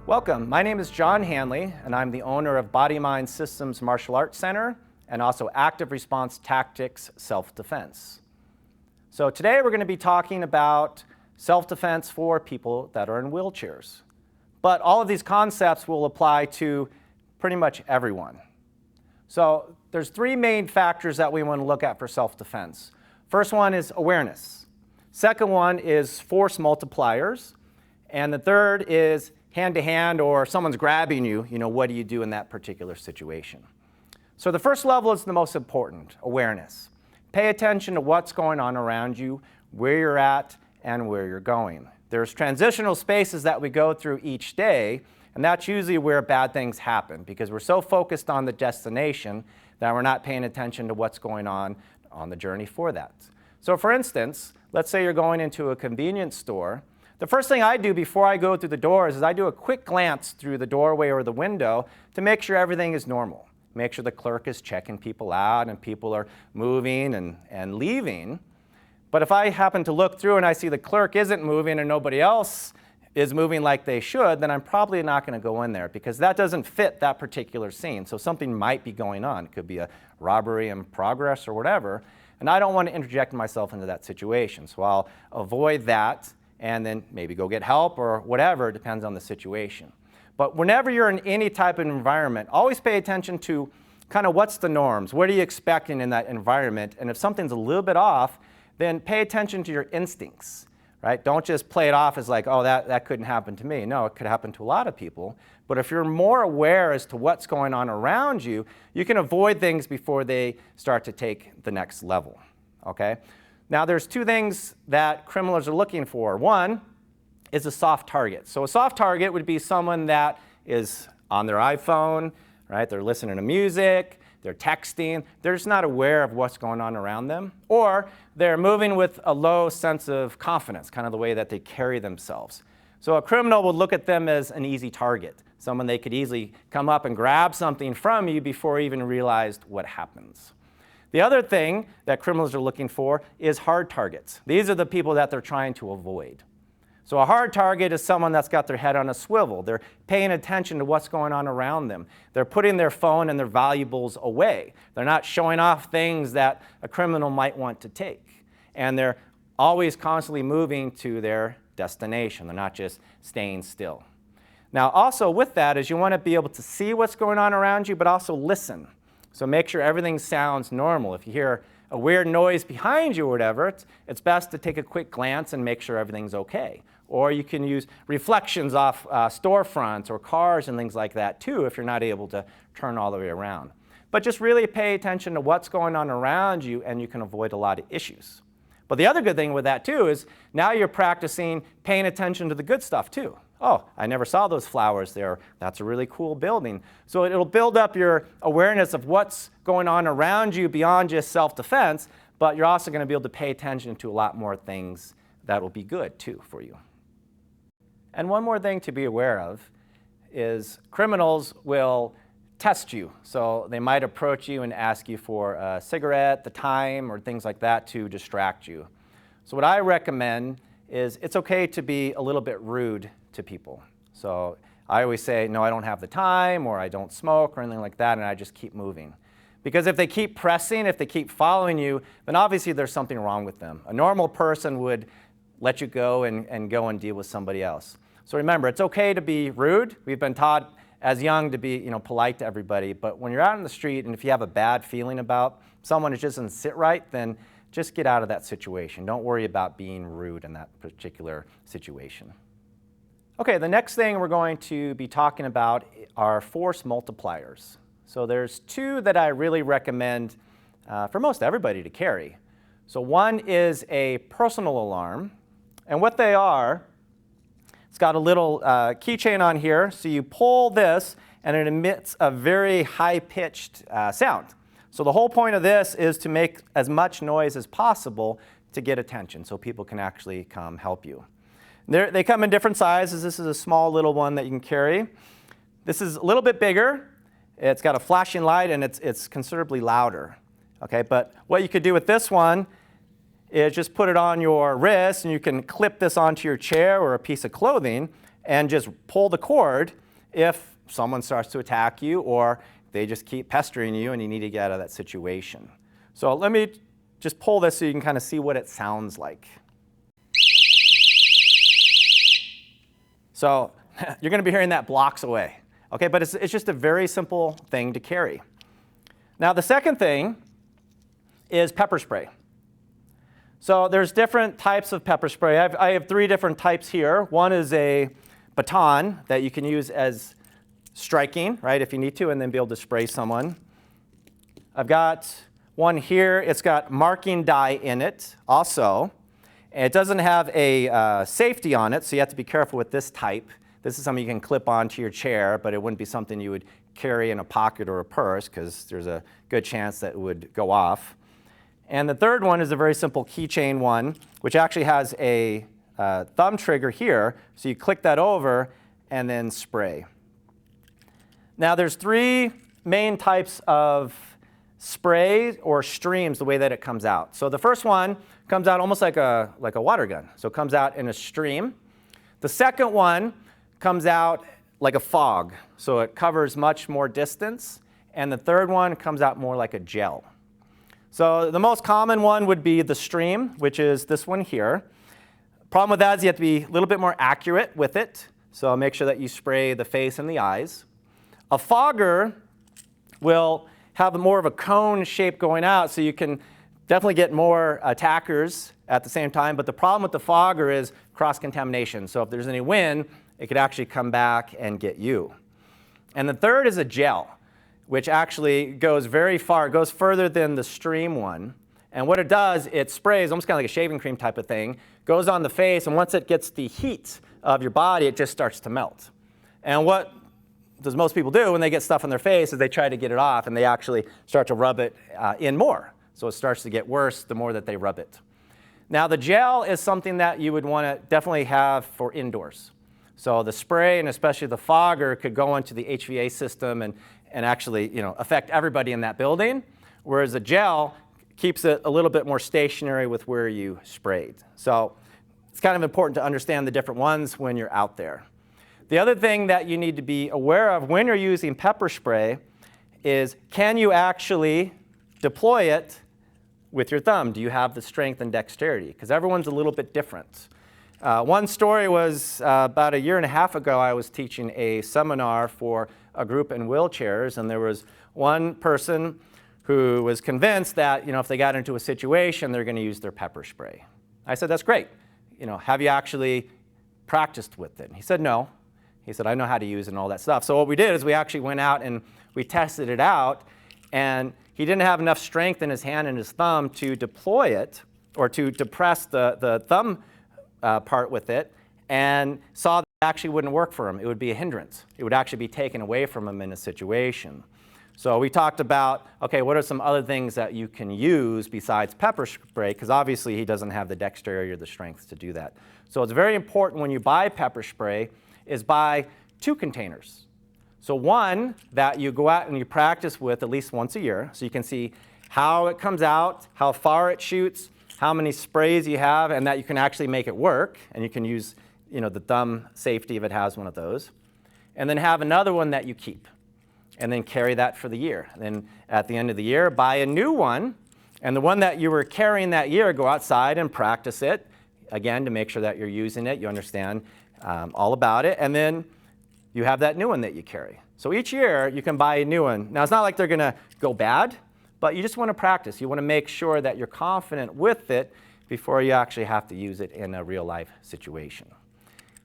Welcome, my name is John Hanley, and I'm the owner of Body Mind Systems Martial Arts Center and also Active Response Tactics Self-Defense. So today we're going to be talking about self-defense for people that are in wheelchairs. But all of these concepts will apply to pretty much everyone. So there's three main factors that we want to look at for self-defense. First one is awareness. Second one is force multipliers. And the third is hand-to-hand, or someone's grabbing you, what do you do in that particular situation? So the first level is the most important, awareness. Pay attention to what's going on around you, where you're at, and where you're going. There's transitional spaces that we go through each day, and that's usually where bad things happen because we're so focused on the destination that we're not paying attention to what's going on the journey for that. So for instance, let's say you're going into a convenience store. The first thing I do before I go through the doors is I do a quick glance through the doorway or the window to make sure everything is normal. Make sure the clerk is checking people out and people are moving and leaving. But if I happen to look through and I see the clerk isn't moving and nobody else is moving like they should, then I'm probably not going to go in there because that doesn't fit that particular scene. So something might be going on. It could be a robbery in progress or whatever. And I don't want to interject myself into that situation. So I'll avoid that and then maybe go get help or whatever, it depends on the situation. But whenever you're in any type of environment, always pay attention to kind of what's the norms, what are you expecting in that environment, and if something's a little bit off, then pay attention to your instincts, right? Don't just play it off as like, oh, that couldn't happen to me. No, it could happen to a lot of people. But if you're more aware as to what's going on around you, you can avoid things before they start to take the next level, okay? Now, there's two things that criminals are looking for. One is a soft target. So a soft target would be someone that is on their iPhone, right? They're listening to music, they're texting, they're just not aware of what's going on around them. Or they're moving with a low sense of confidence, kind of the way that they carry themselves. So a criminal would look at them as an easy target, someone they could easily come up and grab something from you before you even realized what happens. The other thing that criminals are looking for is hard targets. These are the people that they're trying to avoid. So a hard target is someone that's got their head on a swivel. They're paying attention to what's going on around them. They're putting their phone and their valuables away. They're not showing off things that a criminal might want to take. And they're always constantly moving to their destination. They're not just staying still. Now also with that is you want to be able to see what's going on around you, but also listen. So make sure everything sounds normal. If you hear a weird noise behind you or whatever, it's best to take a quick glance and make sure everything's okay. Or you can use reflections off storefronts or cars and things like that too if you're not able to turn all the way around. But just really pay attention to what's going on around you and you can avoid a lot of issues. But the other good thing with that too is now you're practicing paying attention to the good stuff too. Oh, I never saw those flowers there. That's a really cool building. So it'll build up your awareness of what's going on around you beyond just self-defense, but you're also going to be able to pay attention to a lot more things that will be good too for you. And one more thing to be aware of is criminals will test you. So they might approach you and ask you for a cigarette, the time, or things like that to distract you. So what I recommend is it's okay to be a little bit rude to people. So I always say, no, I don't have the time, or I don't smoke, or anything like that, and I just keep moving. Because if they keep pressing, if they keep following you, then obviously there's something wrong with them. A normal person would let you go and go and deal with somebody else. So remember, it's okay to be rude. We've been taught as young to be polite to everybody, but when you're out in the street and if you have a bad feeling about someone who just doesn't sit right, then just get out of that situation. Don't worry about being rude in that particular situation. Okay, the next thing we're going to be talking about are force multipliers. So there's two that I really recommend for most everybody to carry. So one is a personal alarm, and what they are, it's got a little keychain on here, so you pull this and it emits a very high-pitched sound. So the whole point of this is to make as much noise as possible to get attention so people can actually come help you. They come in different sizes. This is a small little one that you can carry. This is a little bit bigger. It's got a flashing light and it's considerably louder. Okay, but what you could do with this one is just put it on your wrist and you can clip this onto your chair or a piece of clothing and just pull the cord if someone starts to attack you or they just keep pestering you and you need to get out of that situation. So let me just pull this so you can kind of see what it sounds like. So you're going to be hearing that blocks away. Okay, but it's just a very simple thing to carry. Now the second thing is pepper spray. So there's different types of pepper spray. I have 3 different types here. One is a baton that you can use as striking, right, if you need to, and then be able to spray someone. I've got one here. It's got marking dye in it also. And it doesn't have a safety on it, so you have to be careful with this type. This is something you can clip onto your chair, but it wouldn't be something you would carry in a pocket or a purse because there's a good chance that it would go off. And the third one is a very simple keychain one, which actually has a thumb trigger here. So you click that over and then spray. Now there's 3 main types of spray or streams the way that it comes out. So the first one comes out almost like a water gun. So it comes out in a stream. The second one comes out like a fog. So it covers much more distance. And the third one comes out more like a gel. So the most common one would be the stream, which is this one here. Problem with that is you have to be a little bit more accurate with it. So make sure that you spray the face and the eyes. A fogger will have more of a cone shape going out, so you can definitely get more attackers at the same time. But the problem with the fogger is cross-contamination. So if there's any wind, it could actually come back and get you. And the third is a gel, which actually goes very far. It goes further than the stream one. And what it does, it sprays, almost kind of like a shaving cream type of thing, goes on the face, and once it gets the heat of your body, it just starts to melt. And what does most people do when they get stuff on their face is they try to get it off, and they actually start to rub it in more. So it starts to get worse the more that they rub it. Now the gel is something that you would want to definitely have for indoors. So the spray, and especially the fogger, could go into the HVA system and actually affect everybody in that building, whereas a gel keeps it a little bit more stationary with where you sprayed. So it's kind of important to understand the different ones when you're out there. The other thing that you need to be aware of when you're using pepper spray is, can you actually deploy it with your thumb? Do you have the strength and dexterity? Because everyone's a little bit different. One story was about 1.5 years ago, I was teaching a seminar for a group in wheelchairs, and there was one person who was convinced that if they got into a situation, they're going to use their pepper spray. I said, that's great. Have you actually practiced with it? And he said, no. He said, I know how to use it and all that stuff. So what we did is we actually went out and we tested it out, and he didn't have enough strength in his hand and his thumb to deploy it or to depress the thumb part with it, and saw that it actually wouldn't work for him. It would be a hindrance. It would actually be taken away from him in a situation. So we talked about, okay, what are some other things that you can use besides pepper spray? Because obviously he doesn't have the dexterity or the strength to do that. So it's very important when you buy pepper spray is buy 2 containers. So one that you go out and you practice with at least once a year, so you can see how it comes out, how far it shoots, how many sprays you have, and that you can actually make it work. And you can use the thumb safety if it has one of those. And then have another one that you keep. And then carry that for the year. And then at the end of the year, buy a new one. And the one that you were carrying that year, go outside and practice it, again, to make sure that you're using it, you understand all about it. And then you have that new one that you carry. So each year, you can buy a new one. Now, it's not like they're going to go bad, but you just want to practice. You want to make sure that you're confident with it before you actually have to use it in a real-life situation.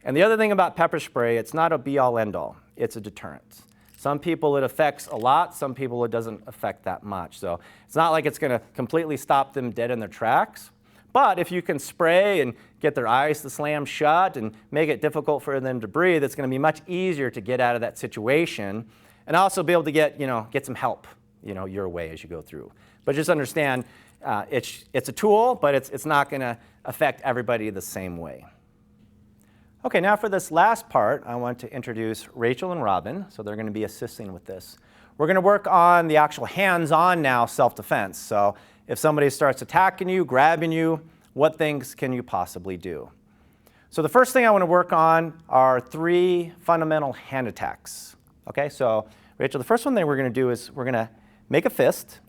And the other thing about pepper spray, it's not a be-all, end-all. It's a deterrent. Some people it affects a lot. Some people it doesn't affect that much. So it's not like it's going to completely stop them dead in their tracks. But if you can spray and get their eyes to slam shut and make it difficult for them to breathe, it's going to be much easier to get out of that situation and also be able to get some help your way as you go through. But just understand it's a tool, but it's not going to affect everybody the same way. Okay, now for this last part, I want to introduce Rachel and Robin. So they're going to be assisting with this. We're going to work on the actual hands-on now self-defense. So if somebody starts attacking you, grabbing you, what things can you possibly do? So the first thing I want to work on are 3 fundamental hand attacks. Okay, so Rachel, the first one that we're going to do is we're going to make a fist,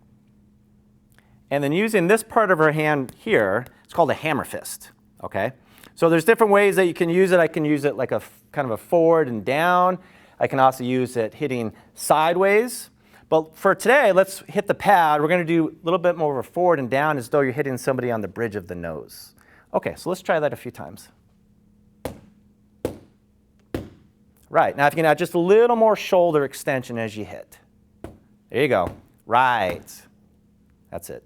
and then using this part of her hand here, it's called a hammer fist. Okay, so there's different ways that you can use it. I can use it like a kind of a forward and down. I can also use it hitting sideways. But for today, let's hit the pad. We're going to do a little bit more of a forward and down as though you're hitting somebody on the bridge of the nose. Okay, so let's try that a few times. Right, now if you can add just a little more shoulder extension as you hit. There you go. Right. That's it.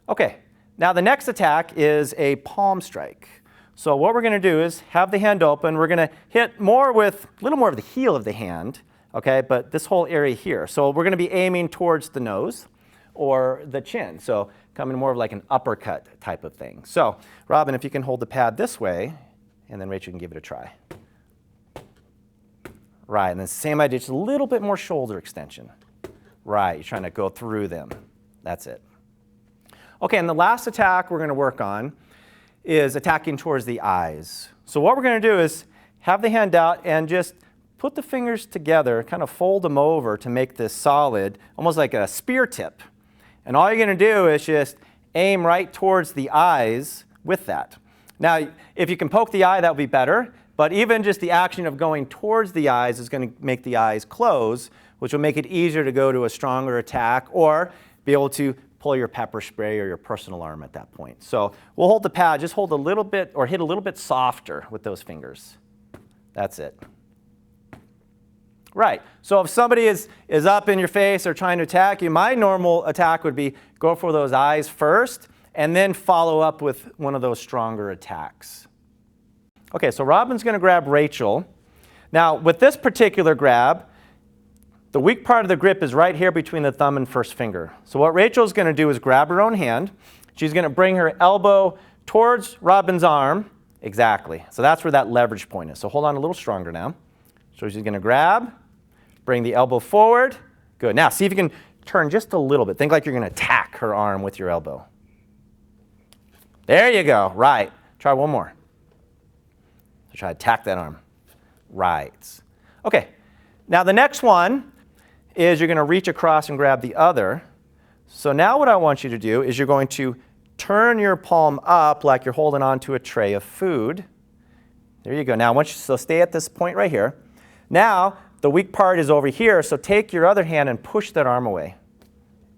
Okay, now the next attack is a palm strike. So what we're going to do is have the hand open. We're going to hit more with a little more of the heel of the hand, okay, but this whole area here. So we're going to be aiming towards the nose or the chin. So coming more of like an uppercut type of thing. So Robin, if you can hold the pad this way, and then Rachel can give it a try. Right, and then same idea, just a little bit more shoulder extension. Right, you're trying to go through them. That's it. Okay, and the last attack we're going to work on is attacking towards the eyes. So what we're going to do is have the hand out and just put the fingers together, kind of fold them over to make this solid, almost like a spear tip. And all you're going to do is just aim right towards the eyes with that. Now, if you can poke the eye, that would be better. But even just the action of going towards the eyes is going to make the eyes close, which will make it easier to go to a stronger attack or be able to pull your pepper spray or your personal arm at that point. So we'll hold the pad, just hold a little bit or hit a little bit softer with those fingers. That's it. Right, so if somebody is up in your face or trying to attack you, my normal attack would be go for those eyes first and then follow up with one of those stronger attacks. Okay, so Robin's going to grab Rachel. Now, with this particular grab, the weak part of the grip is right here between the thumb and first finger. So what Rachel's going to do is grab her own hand. She's going to bring her elbow towards Robin's arm. Exactly. So that's where that leverage point is. So hold on a little stronger now. So she's going to grab, bring the elbow forward. Good. Now, see if you can turn just a little bit. Think like you're going to attack her arm with your elbow. There you go. Right. Try one more. Try to attack that arm. Right. Okay. Now the next one is you're going to reach across and grab the other. So now what I want you to do is you're going to turn your palm up like you're holding on to a tray of food. There you go. Now I want you to stay at this point right here. Now the weak part is over here, so take your other hand and push that arm away.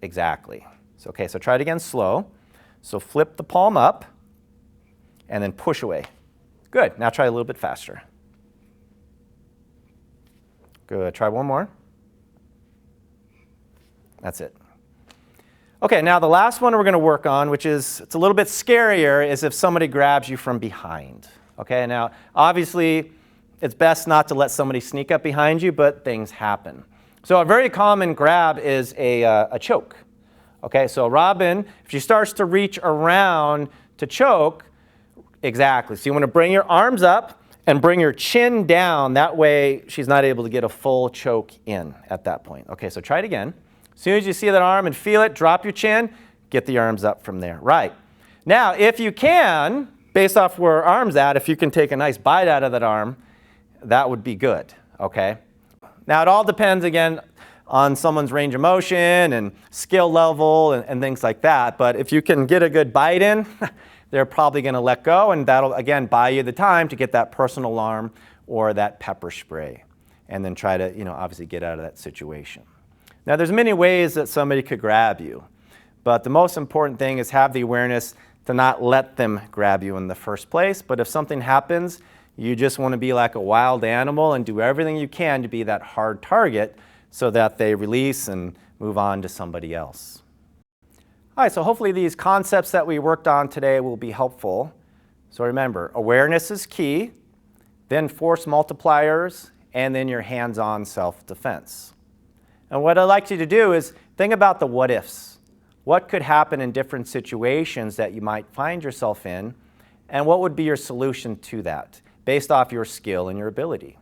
Exactly. So, okay, so try it again slow. So flip the palm up and then push away. Good. Now try a little bit faster. Good. Try one more. That's it. Okay, now the last one we're going to work on, which is it's a little bit scarier, is if somebody grabs you from behind. Okay, now obviously it's best not to let somebody sneak up behind you, but things happen. So a very common grab is a choke. Okay, so Robin, if she starts to reach around to choke, exactly. So you want to bring your arms up and bring your chin down. That way she's not able to get a full choke in at that point. Okay, so try it again. As soon as you see that arm and feel it, drop your chin, get the arms up from there. Right. Now, if you can, based off where her arm's at, if you can take a nice bite out of that arm, that would be good. Okay. Now, it all depends, again, on someone's range of motion and skill level and things like that. But if you can get a good bite in, they're probably going to let go, and that'll, again, buy you the time to get that personal alarm or that pepper spray, and then try to, obviously get out of that situation. Now, there's many ways that somebody could grab you, but the most important thing is have the awareness to not let them grab you in the first place. But if something happens, you just want to be like a wild animal and do everything you can to be that hard target so that they release and move on to somebody else. All right, so hopefully these concepts that we worked on today will be helpful. So remember, awareness is key, then force multipliers, and then your hands-on self-defense. And what I'd like you to do is think about the what ifs. What could happen in different situations that you might find yourself in, and what would be your solution to that based off your skill and your ability?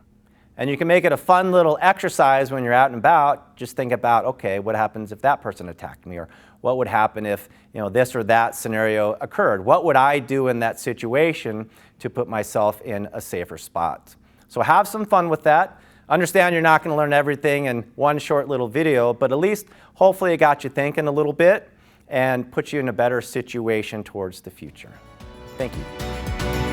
And you can make it a fun little exercise when you're out and about. Just think about, okay, what happens if that person attacked me? Or what would happen if this or that scenario occurred? What would I do in that situation to put myself in a safer spot? So have some fun with that. Understand you're not going to learn everything in one short little video, but at least hopefully it got you thinking a little bit and put you in a better situation towards the future. Thank you.